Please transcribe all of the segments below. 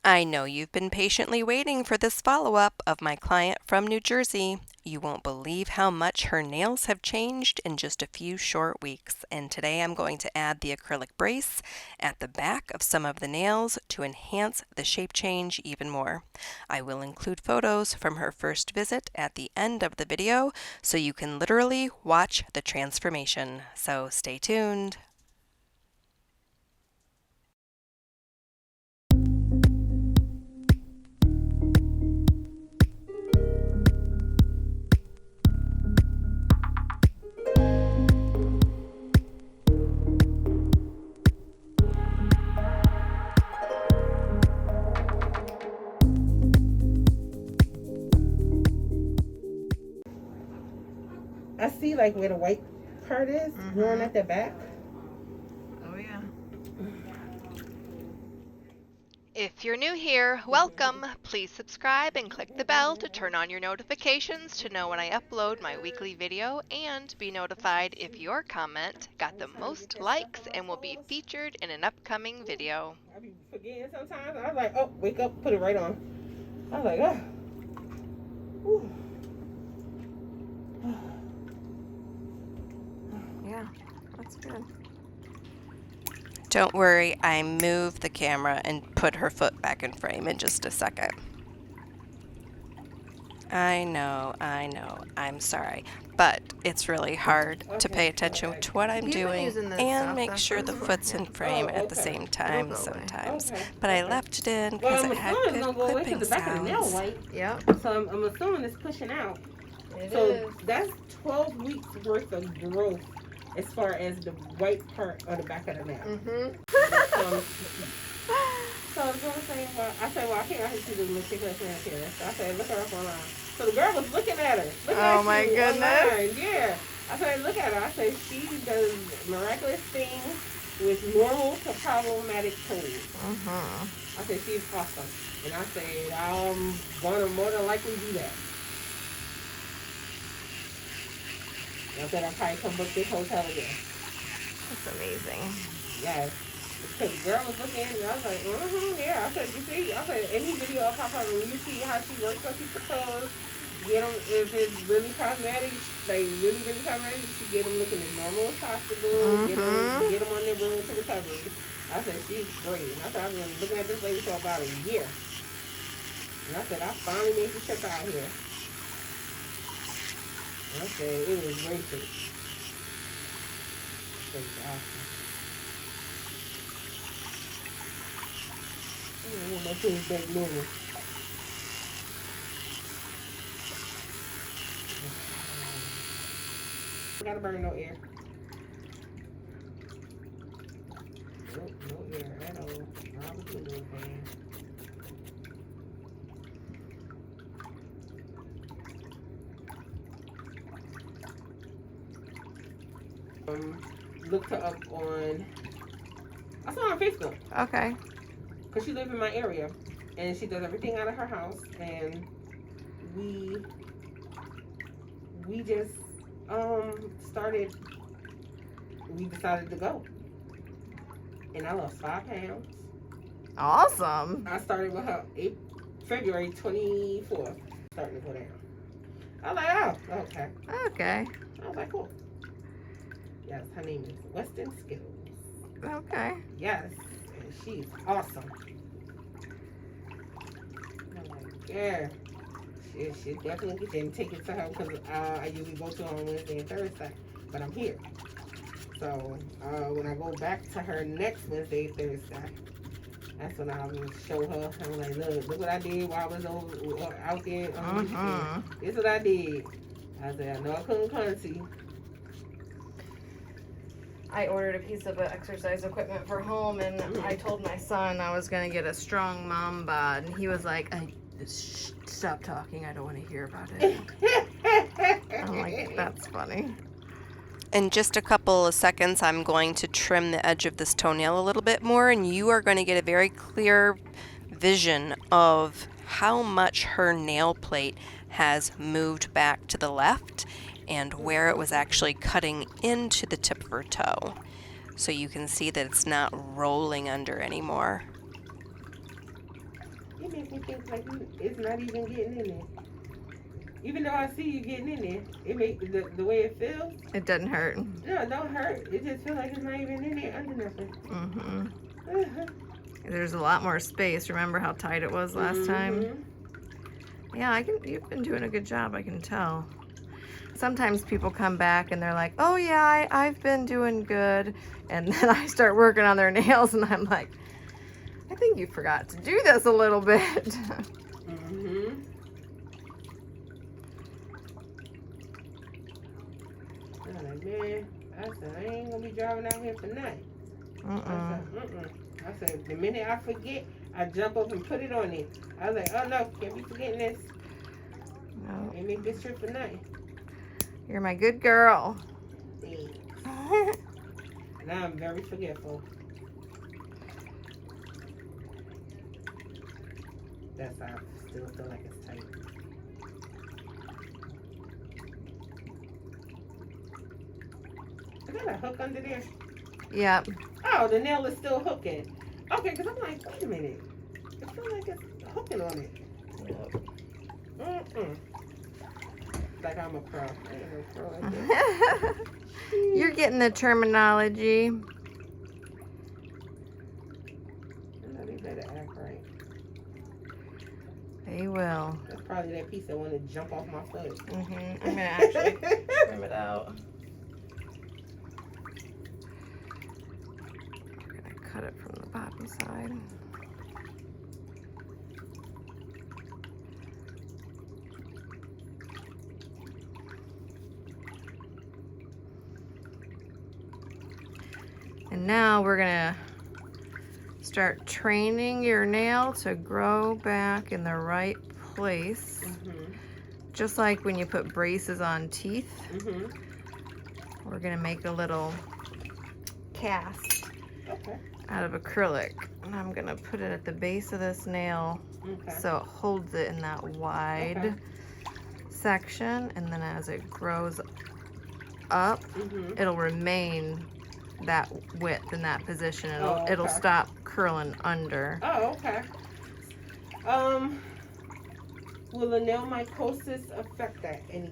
I know you've been patiently waiting for this follow-up of my client from New Jersey. You won't believe how much her nails have changed in just a few short weeks, and today I'm going to add the acrylic brace at the back of some of the nails to enhance the shape change even more. I will include photos from her first visit at the end of the video so you can literally watch the transformation. So stay tuned. I see like where the white part is growing at the back. Oh yeah. If you're new here, welcome! Please subscribe and click the bell to turn on your notifications to know when I upload my weekly video and be notified if your comment got the most likes and will be featured in an upcoming video. I be forgetting sometimes. I was like, oh, wake up, put it right on. I was like, oh. Whew. Yeah, that's good. Don't worry, I moved the camera and put her foot back in frame in just a second. I know, I'm sorry, but it's really hard to pay attention to what I'm You've been doing using this and stuff, make that's sure the fine. foot's in frame at the same time It'll go away. sometimes. Okay, But I okay. left it in Well, because I'm it had assuming it's good gonna go away clipping because the back of the nail sounds. white. Yep. So I'm assuming it's pushing out. It So is. that's 12 weeks worth of growth as far as the white part of the back of the nail. So I was going to say, well, I said, well, I can't actually see the Meticulous Manicurist. So I said, look her up online. So the girl was looking at her. Oh my goodness. Online. Yeah. I said, look at her. I said, she does miraculous things with normal to problematic toes. I said, she's awesome. And I said, I'm going to more than likely do that. I said, I'll probably come book this hotel again. That's amazing. Yes. Because the girl was looking and I was like, yeah. I said, you see, I said, any video of Papa, when you see how she works on people's toes, get them, if it's really cosmetic, like really cosmetic, she get them looking as normal as possible, get them on their road to recovery. I said, she's great. And I said, I've been looking at this lady for about a year. And I said, I finally made the trip out here. And I said, it was great. It was awesome. My thing's back normal. Gotta burn no air. Nope, no air at all. Not with the little fan. Looked her up on. I saw her on Facebook. Okay. Because she lives in my area. And she does everything out of her house. And we just we decided to go. And I lost 5 pounds. Awesome. I started with her February 24th. Starting to go down. I was like, oh, okay. Okay. I was like, cool. Yes, her name is Weston Skittles. Okay. Yes, and she's awesome. I'm like, yeah. She definitely didn't take it to her because I usually go to her on Wednesday and Thursday, but I'm here. So when I go back to her next Wednesday, Thursday, that's when I'll show her. I'm like, look what I did while I was out there on the weekend. This is what I did. I said, I know I couldn't come see. I ordered a piece of exercise equipment for home, and I told my son I was gonna get a strong mom bod, and he was like, stop talking, I don't want to hear about it. I'm like, that's funny. In just a couple of seconds, I'm going to trim the edge of this toenail a little bit more, and you are going to get a very clear vision of how much her nail plate has moved back to the left and where it was actually cutting into the tip of her toe. So you can see that it's not rolling under anymore. It makes me think like it's not even getting in there. Even though I see you getting in there, it makes the way it feels. It doesn't hurt. No, it don't hurt. It just feels like it's not even in there under nothing. Mm-hmm. There's a lot more space. Remember how tight it was last time? Yeah, you've been doing a good job, I can tell. Sometimes people come back and they're like, oh yeah, I've been doing good. And then I start working on their nails and I'm like, I think you forgot to do this a little bit. I'm like, man, I said, I ain't gonna be driving out here for nothing. I said, the minute I forget, I jump up and put it on it. I was like, oh no, can't be forgetting this. No. Ain't make this trip for nothing. You're my good girl. Now I'm very forgetful. That's how I still feel like it's tight. Is that a hook under there? Yep. Oh, the nail is still hooking. Okay, because I'm like, wait a minute. I feel like it's hooking on it. Like I'm a pro. I ain't no pro like that. You're getting the terminology. I know they better act right. They will. That's probably that piece that want to jump off my foot. I'm going to actually trim it out. We're going to cut it from the bottom side. And now we're gonna start training your nail to grow back in the right place. Just like when you put braces on teeth. We're gonna make a little cast out of acrylic. And I'm gonna put it at the base of this nail so it holds it in that wide section. And then as it grows up, it'll remain that width in that position. It'll stop curling under. Oh, okay. Will the nail mycosis affect that any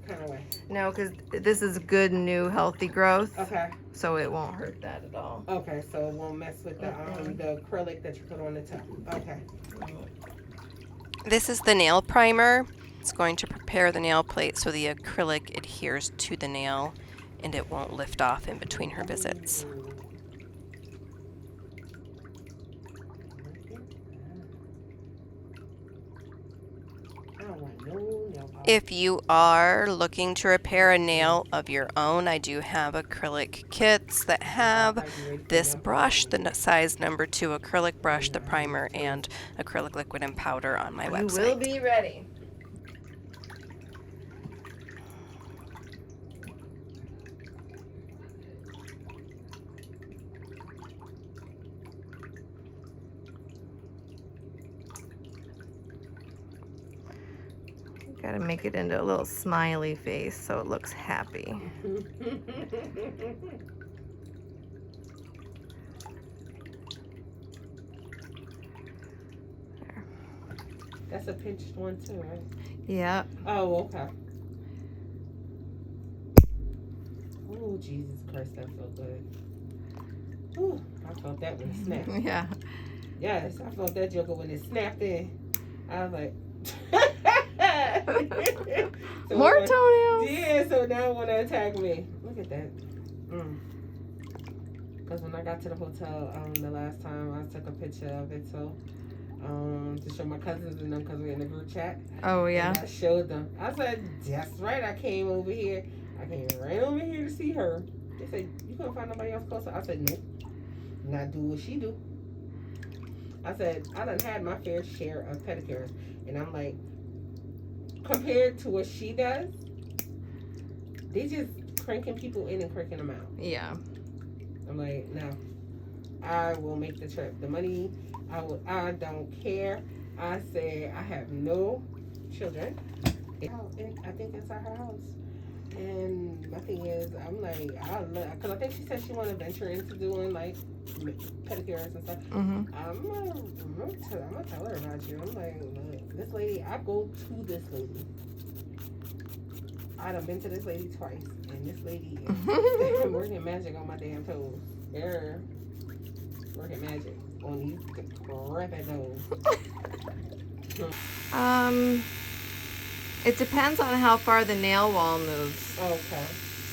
kind of way? No, because this is good, new, healthy growth. Okay. So it won't hurt that at all. Okay, so it won't mess with the acrylic that you put on the top. Okay. This is the nail primer. It's going to prepare the nail plate so the acrylic adheres to the nail and it won't lift off in between her visits. If you are looking to repair a nail of your own, I do have acrylic kits that have this brush, the size number 2 acrylic brush, the primer, and acrylic liquid and powder on my website. You will be ready. Gotta make it into a little smiley face so it looks happy. There. That's a pinched one too, right? Yeah. Oh, okay. Oh, Jesus Christ, that felt good. Ooh, I felt that when it snapped. Yeah. Yes, I felt that joker when it snapped in. I was like... So more toenails. Yeah, so now it want to attack me. Look at that. Because when I got to the hotel the last time, I took a picture of it to show my cousins and them because we're in the group chat. Oh, yeah. And I showed them. I said, that's right, I came over here. I came right over here to see her. They said, you couldn't find nobody else closer? I said, nope. Not do what she do. I said, I done had my fair share of pedicures. And I'm like, compared to what she does, they just cranking people in and cranking them out. Yeah. I'm like, no, I will make the trip. The money, I don't care. I say I have no children. I think inside her house. And my thing is, I'm like, because I think she said she want to venture into doing like pedicures and stuff. Mhm. I'm gonna tell her about you. I'm like, look, this lady, I go to this lady. I done been to this lady twice, and this lady is working magic on my damn toes. They're working magic on these decrepit toes. It depends on how far the nail wall moves. Okay.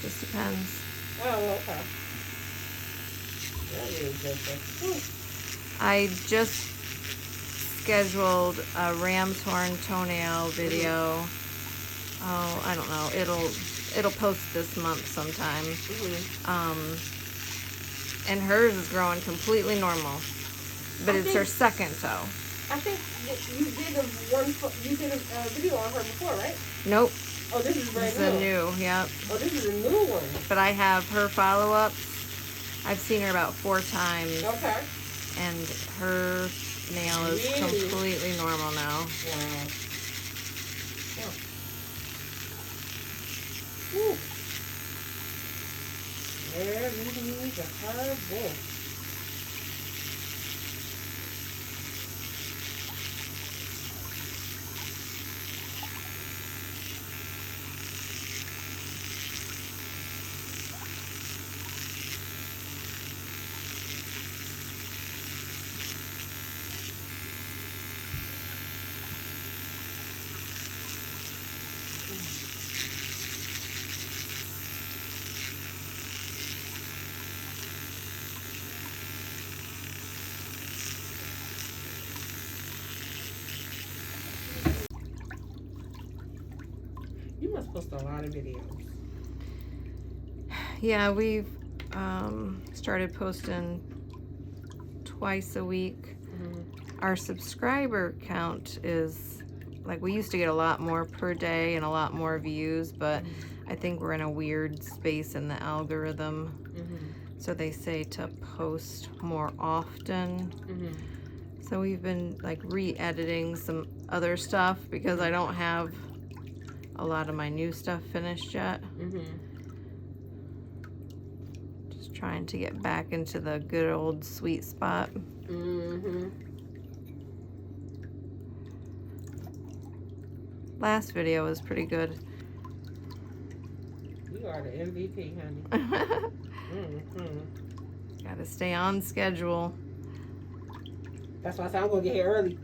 Just depends. Oh, okay. That is good. I just scheduled a ram's horn toenail video. Oh, I don't know. It'll post this month sometime. And hers is growing completely normal, but it's her second toe. I think you did a video on her before, right? Nope. Oh, this is brand new. This is a new, yep. Oh, this is a new one. But I have her follow-ups. I've seen her about 4 times. Okay. And her nail is completely normal now. Wow. Woo. Everything's a hard book. You must post a lot of videos. Yeah, we've started posting twice a week. Our subscriber count is, like, we used to get a lot more per day and a lot more views, but I think we're in a weird space in the algorithm. So they say to post more often. So we've been like re-editing some other stuff because I don't have a lot of my new stuff finished yet. Just trying to get back into the good old sweet spot. Last video was pretty good. You are the MVP, honey. Gotta stay on schedule. That's why I said I'm gonna get here early.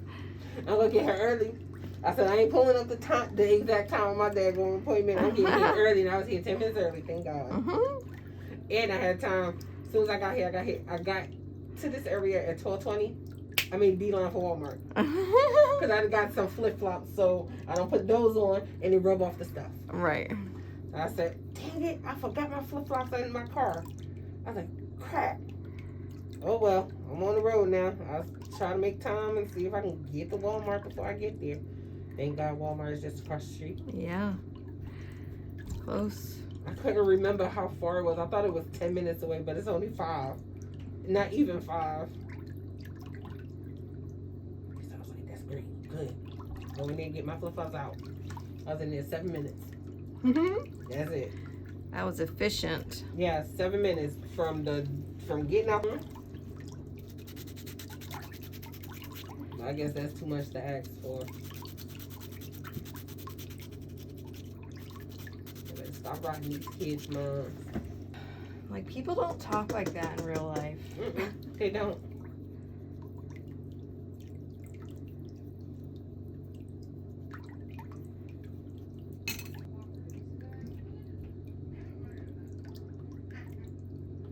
I said I ain't pulling up the exact time of my daggone appointment. I'm getting here early, and I was here 10 minutes early. Thank God. And I had time. As soon as I got here, I got to this area at 12:20. I made beeline for Walmart because I got some flip flops, so I don't put those on and they rub off the stuff. Right. I said, dang it, I forgot my flip flops in my car. I was like, crap. Oh well, I'm on the road now. I'll try to make time and see if I can get to Walmart before I get there. Thank God Walmart is just across the street. Yeah. Close. I couldn't remember how far it was. I thought it was 10 minutes away, but it's only 5. Not even 5. So I was like, that's great. Good. Go in there and get my flip-flops out. I was in there 7 minutes. That's it. That was efficient. Yeah, 7 minutes from getting out. I guess that's too much to ask for. Stop rocking these kids' moms. Like, people don't talk like that in real life. They don't.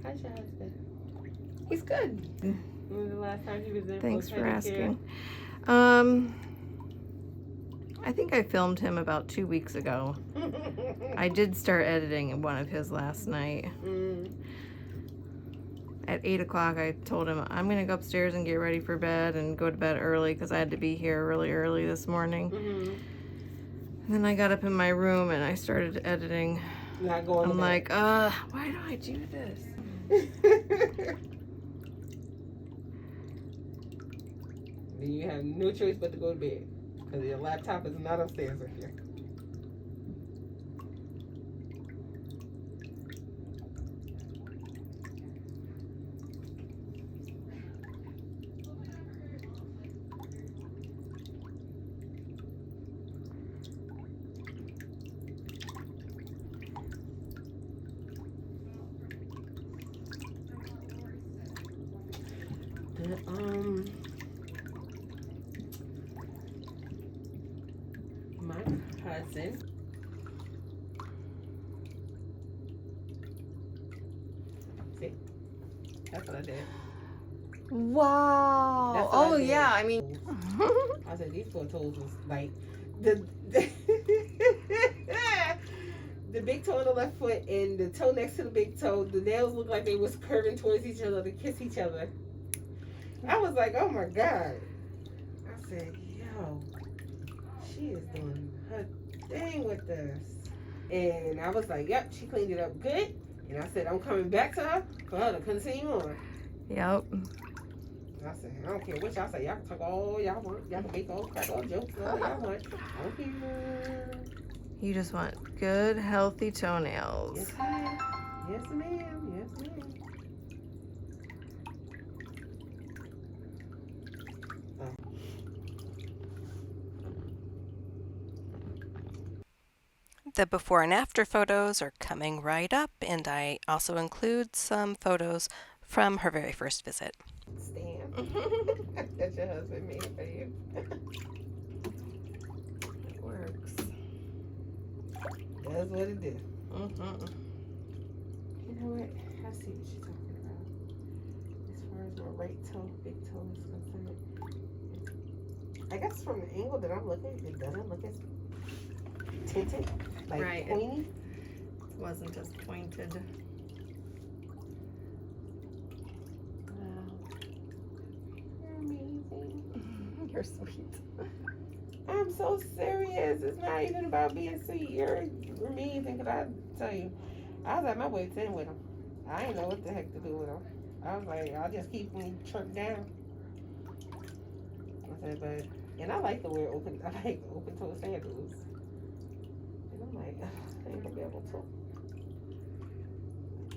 How's your husband? He's good. When was the last time he was there? Thanks for asking. I think I filmed him about 2 weeks ago. I did start editing one of his last night. At 8 o'clock, I told him I'm going to go upstairs and get ready for bed and go to bed early because I had to be here really early this morning. And then I got up in my room and I started editing. Not going. I'm like, why do I do this? Then you have no choice but to go to bed because your laptop is not upstairs with you. Hudson. See? That's what I did. Wow. That's what I Oh did. yeah, I mean I said these 4 toes was like the the big toe on the left foot and the toe next to the big toe. The nails looked like they was curving towards each other to kiss each other. I was like, oh my god. I said, yo, she is doing her thing with this. And I was like, yep, she cleaned it up good. And I said, I'm coming back to her for her to continue on. Yep. I said, I don't care what y'all say. Y'all can talk all y'all want. Y'all can make all crack all jokes all y'all want. I don't care. You just want good, healthy toenails. Yes, ma'am. Yes, ma'am. Yes, ma'am. The before and after photos are coming right up, and I also include some photos from her very first visit. Stan. That your husband made for you. It works. That's what it did. You know what? I see what you're talking about. As far as my right toe, big toe is concerned. I guess from the angle that I'm looking, it doesn't look as tinted, like Right. pointy. It wasn't as pointed. Wow. You're amazing. You're sweet. I'm so serious. It's not even about being sweet. You're amazing. Cause I tell you, I was at my wit's end with him. I didn't know what the heck to do with him. I was like, I'll just keep him tripped down. I said, but and I like to wear open. I like open toe sandals. And I'm like, I ain't gonna be able to.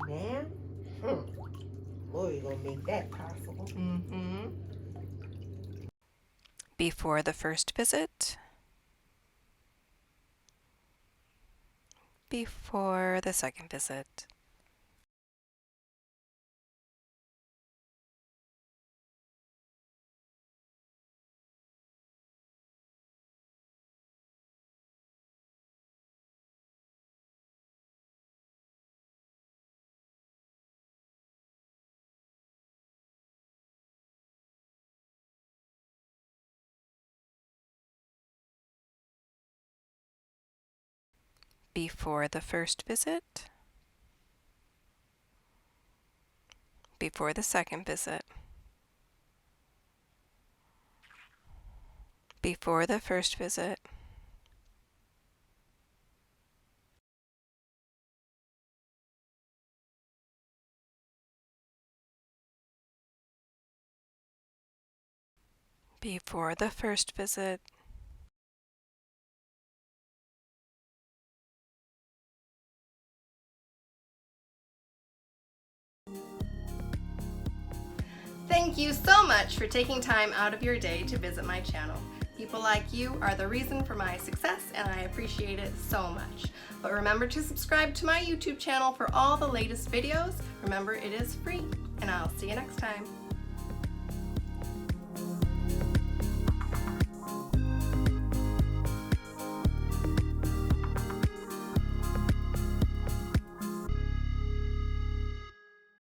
Now, boy, you gonna make that possible. Before the first visit, before the second visit. Before the first visit, before the second visit, before the first visit, before the first visit, Thank you so much for taking time out of your day to visit my channel. People like you are the reason for my success, and I appreciate it so much. But remember to subscribe to my YouTube channel for all the latest videos. Remember, it is free, and I'll see you next time.